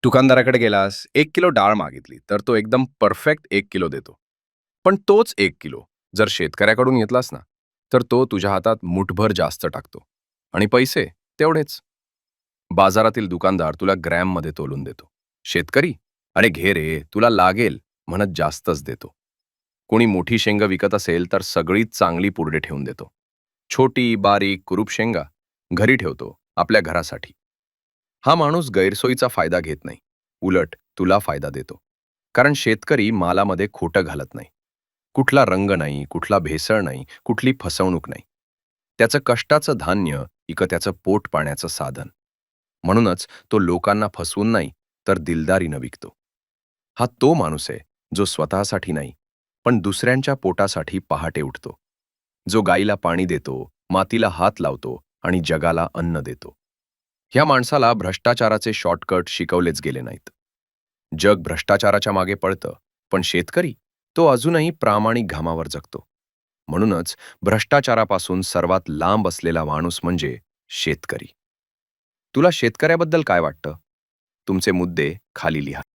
दुकानदाराकडे गेलास, 1 किलो डाळ मागितली, तर तो एकदम परफेक्ट 1 किलो देतो. पण तोच 1 किलो जर शेतकऱ्याकडून घेतलास ना, तर तो तुझ्या हातात मुठभर जास्त टाकतो. आणि पैसे तेवढेच. बाजारातील दुकानदार तुला ग्रॅममध्ये तोलून देतो. शेतकरी, "अरे घे रे, तुला लागेल," म्हणत जास्तच देतो. कोणी मोठी शेंगा विकत असेल तर सगळीच चांगली पुढे ठेवून देतो. छोटी, बारीक, कुरूप शेंगा घरी ठेवतो, आपल्या घरासाठी. हा माणूस गैरसोयीचा फायदा घेत नाही. उलट तुला फायदा देतो. कारण शेतकरी मालामध्ये खोटं घालत नाही. कुठला रंग नाही, कुठला भेसळ नाही, कुठली फसवणूक नाही. त्याचं कष्टाचं धान्य त्याचं पोट पाण्याचं साधन. म्हणूनच तो लोकांना फसवून नाही, तर दिलदारीनं विकतो. हा तो माणूस आहे, जो स्वतःसाठी नाही, पण दुसऱ्यांच्या पोटासाठी पहाटे उठतो. जो गाईला पाणी देतो, मातीला हात लावतो आणि जगाला अन्न देतो. ह्या माणसाला भ्रष्टाचाराचे शॉर्टकट शिकवलेच गेले नाहीत. जग भ्रष्टाचाराच्या मागे पळतं, पण शेतकरी तो अजूनही प्रामाणिक घामावर जगतो. म्हणूनच भ्रष्टाचारापासून सर्वात लांब असलेला माणूस म्हणजे शेतकरी. तुला शेतकऱ्याबद्दल काय वाटतं? तुमचे मुद्दे खाली लिहा.